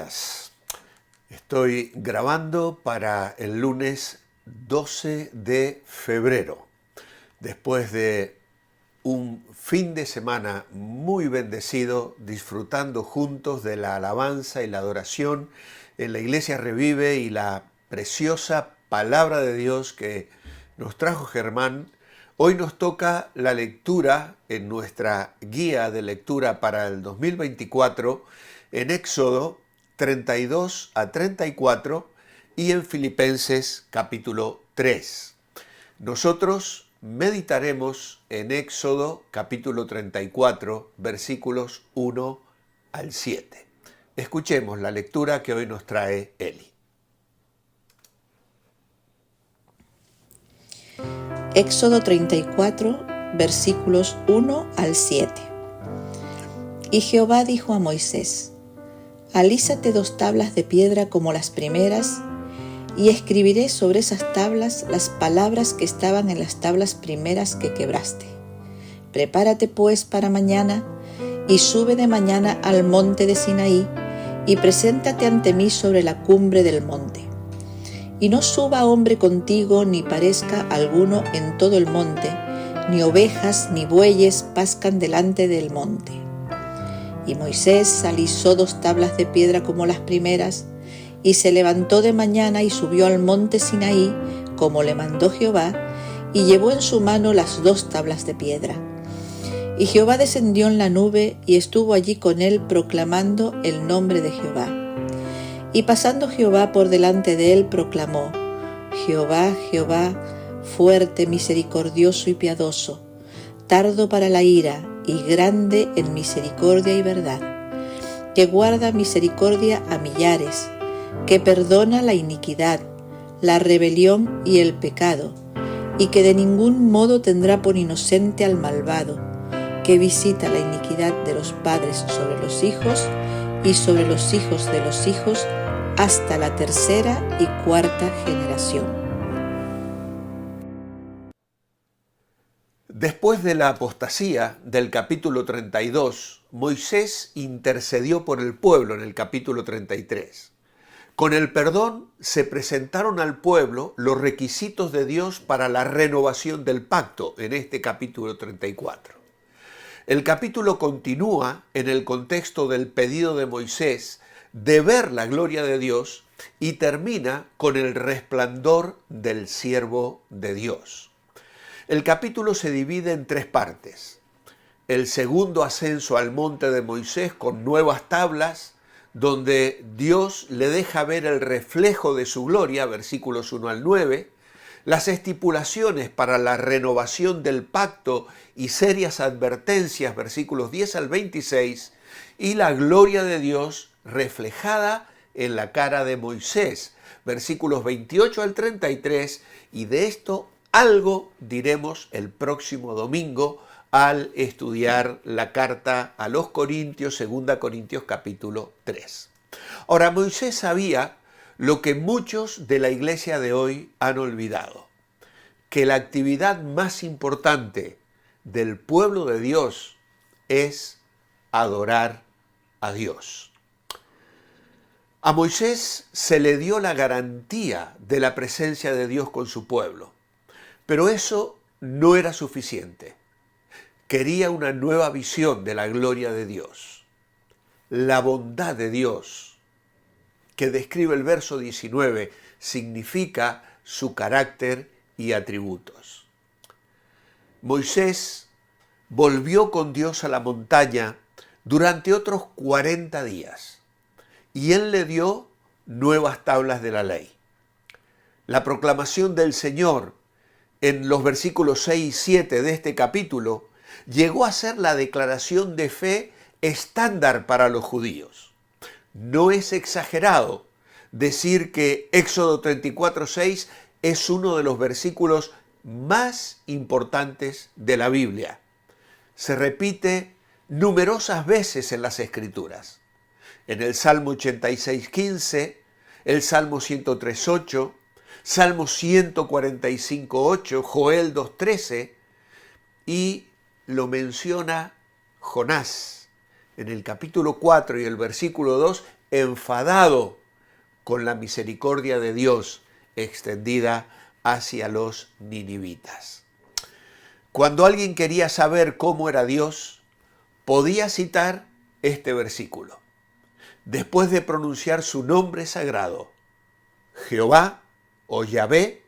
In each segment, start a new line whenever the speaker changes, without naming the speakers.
días. Estoy grabando para el lunes 12 de febrero, después de un fin de semana muy bendecido, disfrutando juntos de la alabanza y la adoración en la Iglesia Revive y la preciosa palabra de Dios que nos trajo Germán. Hoy nos toca la lectura en nuestra guía de lectura para el 2024 en Éxodo 32 a 34 y en Filipenses capítulo 3. Nosotros meditaremos en Éxodo capítulo 34, versículos 1 al 7. Escuchemos la lectura que hoy nos trae Eli.
Éxodo 34, versículos 1 al 7. Y Jehová dijo a Moisés: Alízate 2 tablas de piedra como las primeras, y escribiré sobre esas tablas las palabras que estaban en las tablas primeras que quebraste. Prepárate pues para mañana, y sube de mañana al monte de Sinaí, y preséntate ante mí sobre la cumbre del monte. Y no suba hombre contigo, ni parezca alguno en todo el monte, ni ovejas ni bueyes pascan delante del monte. Y Moisés alisó 2 tablas de piedra como las primeras, y se levantó de mañana y subió al monte Sinaí, como le mandó Jehová, y llevó en su mano las 2 tablas de piedra. Y Jehová descendió en la nube, y estuvo allí con él proclamando el nombre de Jehová. Y pasando Jehová por delante de él, proclamó: Jehová, Jehová, fuerte, misericordioso y piadoso, tardo para la ira y grande en misericordia y verdad, que guarda misericordia a millares, que perdona la iniquidad, la rebelión y el pecado, y que de ningún modo tendrá por inocente al malvado, que visita la iniquidad de los padres sobre los hijos y sobre los hijos de los hijos, hasta la 3ª y 4ª generación.
Después de la apostasía del capítulo 32, Moisés intercedió por el pueblo en el capítulo 33. Con el perdón se presentaron al pueblo los requisitos de Dios para la renovación del pacto en este capítulo 34. El capítulo continúa en el contexto del pedido de Moisés de ver la gloria de Dios y termina con el resplandor del siervo de Dios. El capítulo se divide en 3 partes. El segundo ascenso al monte de Moisés con nuevas tablas, donde Dios le deja ver el reflejo de su gloria, versículos 1 al 9, las estipulaciones para la renovación del pacto y serias advertencias, versículos 10 al 26, y la gloria de Dios reflejada en la cara de Moisés, versículos 28 al 33, y de esto algo diremos el próximo domingo al estudiar la carta a los Corintios, 2 Corintios capítulo 3. Ahora, Moisés sabía lo que muchos de la iglesia de hoy han olvidado, que la actividad más importante del pueblo de Dios es adorar a Dios. A Moisés se le dio la garantía de la presencia de Dios con su pueblo, pero eso no era suficiente. Quería una nueva visión de la gloria de Dios, la bondad de Dios, que describe el verso 19, significa su carácter y atributos. Moisés volvió con Dios a la montaña durante otros 40 días. Y él le dio nuevas tablas de la ley. La proclamación del Señor en los versículos 6 y 7 de este capítulo llegó a ser la declaración de fe estándar para los judíos. No es exagerado decir que Éxodo 34:6 es uno de los versículos más importantes de la Biblia. Se repite numerosas veces en las Escrituras. En el Salmo 86:15, el Salmo 103:8, Salmo 145:8, Joel 2:13, y lo menciona Jonás en el capítulo 4 y el versículo 2 enfadado con la misericordia de Dios extendida hacia los ninivitas. Cuando alguien quería saber cómo era Dios, podía citar este versículo. Después de pronunciar su nombre sagrado, Jehová o Yahvé,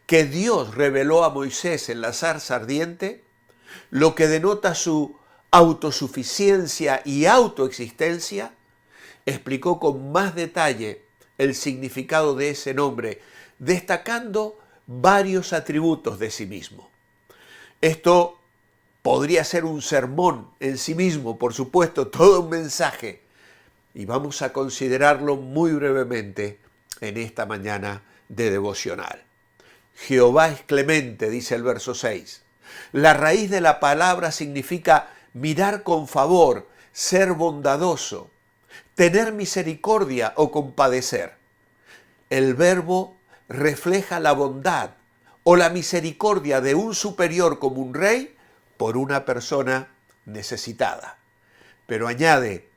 que Dios reveló a Moisés en la zarza ardiente, lo que denota su autosuficiencia y autoexistencia, explicó con más detalle el significado de ese nombre, destacando varios atributos de sí mismo. Esto podría ser un sermón en sí mismo, por supuesto, todo un mensaje, y vamos a considerarlo muy brevemente en esta mañana de devocional. Jehová es clemente, dice el verso 6. La raíz de la palabra significa mirar con favor, ser bondadoso, tener misericordia o compadecer. El verbo refleja la bondad o la misericordia de un superior como un rey por una persona necesitada. Pero añade,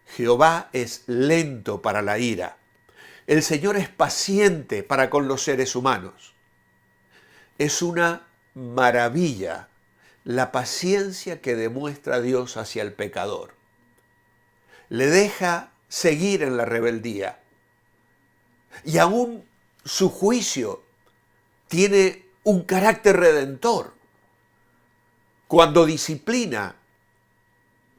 Jehová es lento para la ira. El Señor es paciente para con los seres humanos. Es una maravilla la paciencia que demuestra Dios hacia el pecador. Le deja seguir en la rebeldía. Y aún su juicio tiene un carácter redentor. Cuando disciplina,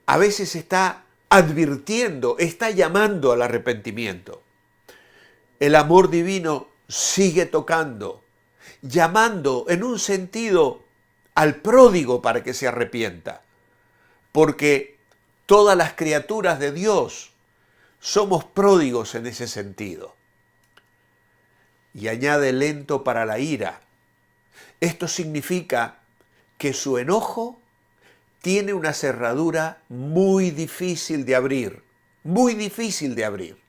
a veces está advirtiendo, está llamando al arrepentimiento. El amor divino sigue tocando, llamando en un sentido al pródigo para que se arrepienta, porque todas las criaturas de Dios somos pródigos en ese sentido. Y añade lento para la ira. Esto significa que su enojo tiene una cerradura muy difícil de abrir, muy difícil de abrir.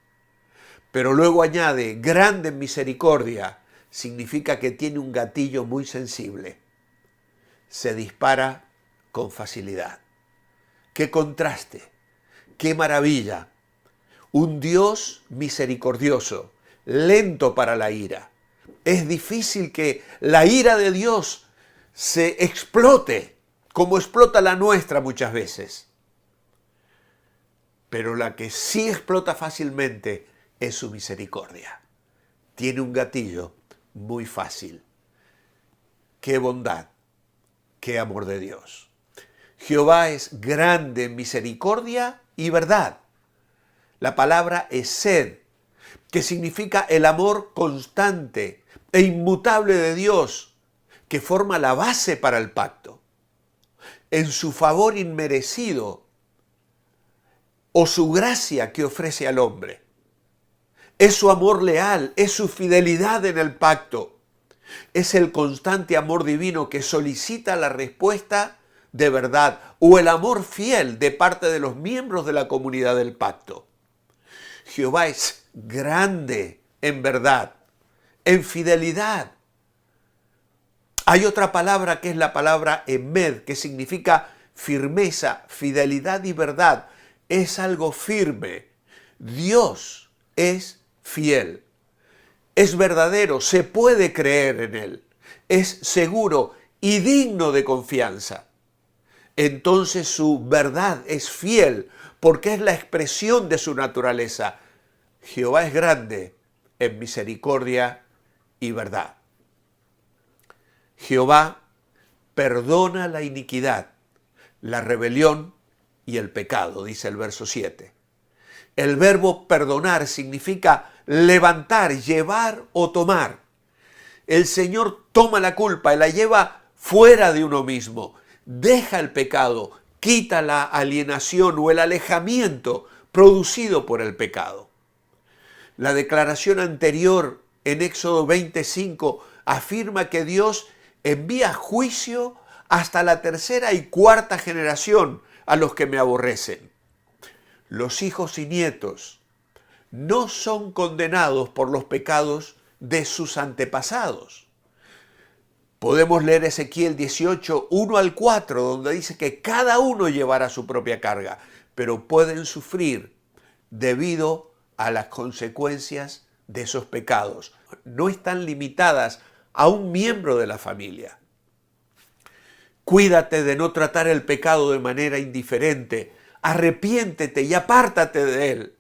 Pero luego añade, grande en misericordia, significa que tiene un gatillo muy sensible. Se dispara con facilidad. ¡Qué contraste! ¡Qué maravilla! Un Dios misericordioso, lento para la ira. Es difícil que la ira de Dios se explote, como explota la nuestra muchas veces. Pero la que sí explota fácilmente es su misericordia. Tiene un gatillo muy fácil. ¡Qué bondad! ¡Qué amor de Dios! Jehová es grande en misericordia y verdad. La palabra esed, que significa el amor constante e inmutable de Dios, que forma la base para el pacto. En su favor inmerecido o su gracia que ofrece al hombre. Es su amor leal, es su fidelidad en el pacto. Es el constante amor divino que solicita la respuesta de verdad o el amor fiel de parte de los miembros de la comunidad del pacto. Jehová es grande en verdad, en fidelidad. Hay otra palabra que es la palabra emed, que significa firmeza, fidelidad y verdad. Es algo firme. Dios es fiel. Es verdadero, se puede creer en Él. Es seguro y digno de confianza. Entonces su verdad es fiel porque es la expresión de su naturaleza. Jehová es grande en misericordia y verdad. Jehová perdona la iniquidad, la rebelión y el pecado, dice el verso 7. El verbo perdonar significa levantar, llevar o tomar. El Señor toma la culpa y la lleva fuera de uno mismo. Deja el pecado, quita la alienación o el alejamiento producido por el pecado. La declaración anterior en Éxodo 25 afirma que Dios envía juicio hasta la tercera y cuarta generación a los que me aborrecen. Los hijos y nietos no son condenados por los pecados de sus antepasados. Podemos leer Ezequiel 18, 1 al 4, donde dice que cada uno llevará su propia carga, pero pueden sufrir debido a las consecuencias de esos pecados. No están limitadas a un miembro de la familia. Cuídate de no tratar el pecado de manera indiferente. Arrepiéntete y apártate de él.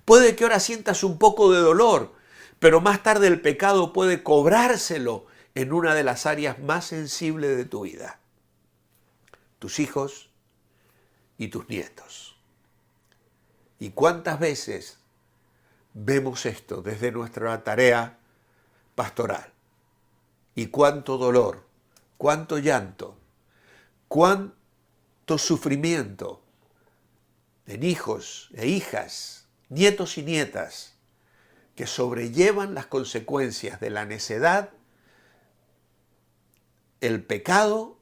Puede que ahora sientas un poco de dolor, pero más tarde el pecado puede cobrárselo en una de las áreas más sensibles de tu vida. Tus hijos y tus nietos. ¿Y cuántas veces vemos esto desde nuestra tarea pastoral? Y cuánto dolor, cuánto llanto, cuánto sufrimiento en hijos e hijas, nietos y nietas, que sobrellevan las consecuencias de la necedad, el pecado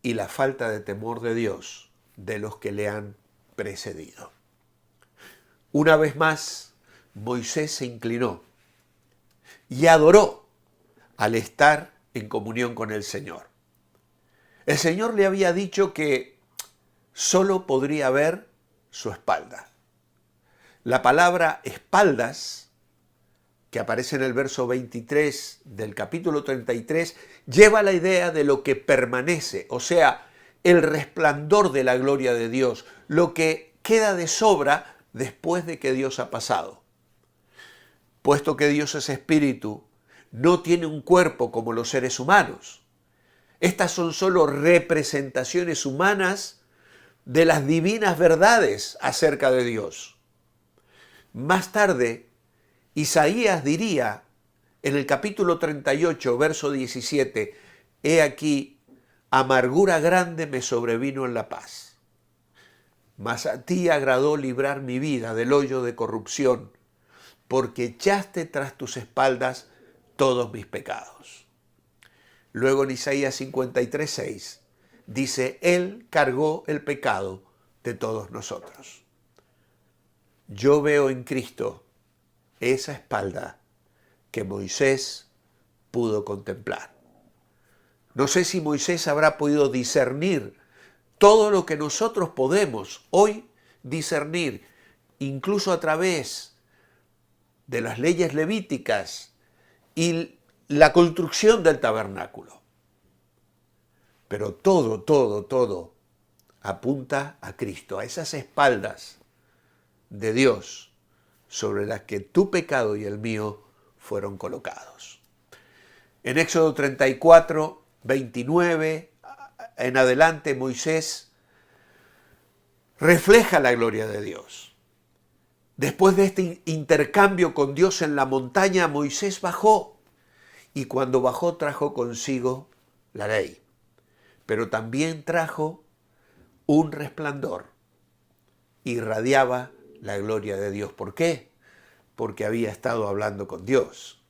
y la falta de temor de Dios de los que le han precedido. Una vez más, Moisés se inclinó y adoró al estar en comunión con el Señor. El Señor le había dicho que solo podría ver su espalda. La palabra espaldas, que aparece en el verso 23 del capítulo 33, lleva la idea de lo que permanece, o sea, el resplandor de la gloria de Dios, lo que queda de sobra después de que Dios ha pasado. Puesto que Dios es espíritu, no tiene un cuerpo como los seres humanos. Estas son solo representaciones humanas de las divinas verdades acerca de Dios. Más tarde, Isaías diría en el capítulo 38, verso 17, «He aquí, amargura grande me sobrevino en la paz. Mas a ti agradó librar mi vida del hoyo de corrupción, porque echaste tras tus espaldas todos mis pecados». Luego en Isaías 53, 6, dice, «Él cargó el pecado de todos nosotros». Yo veo en Cristo esa espalda que Moisés pudo contemplar. No sé si Moisés habrá podido discernir todo lo que nosotros podemos hoy discernir, incluso a través de las leyes levíticas y la construcción del tabernáculo. Pero todo apunta a Cristo, a esas espaldas de Dios sobre las que tu pecado y el mío fueron colocados. En Éxodo 34, 29 en adelante, Moisés refleja la gloria de Dios. Después de este intercambio con Dios en la montaña, Moisés bajó, y cuando bajó trajo consigo la ley, pero también trajo un resplandor, irradiaba la gloria de Dios. ¿Por qué? Porque había estado hablando con Dios.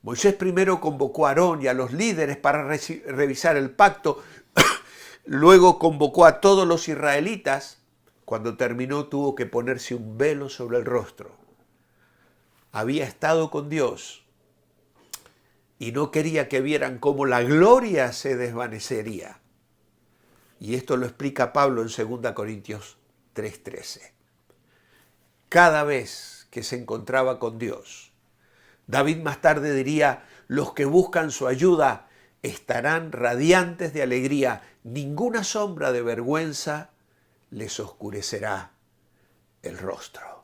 Moisés primero convocó a Aarón y a los líderes para revisar el pacto, luego convocó a todos los israelitas. Cuando terminó tuvo que ponerse un velo sobre el rostro. Había estado con Dios y no quería que vieran cómo la gloria se desvanecería. Y esto lo explica Pablo en 2 Corintios 3:13. Cada vez que se encontraba con Dios, David más tarde diría, los que buscan su ayuda estarán radiantes de alegría, ninguna sombra de vergüenza les oscurecerá el rostro.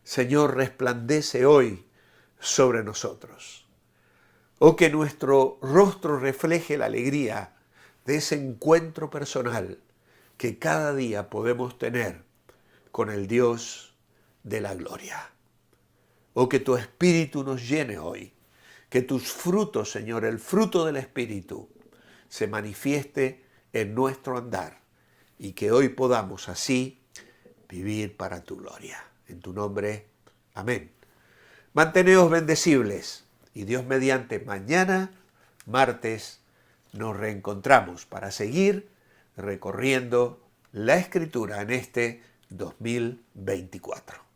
Señor, resplandece hoy sobre nosotros. Oh, que nuestro rostro refleje la alegría de ese encuentro personal que cada día podemos tener con el Dios de la gloria. Oh, que tu Espíritu nos llene hoy, que tus frutos, Señor, el fruto del Espíritu, se manifieste en nuestro andar y que hoy podamos así vivir para tu gloria. En tu nombre, amén. Manteneos bendecibles y Dios mediante mañana, martes, nos reencontramos para seguir recorriendo la Escritura en este 2024.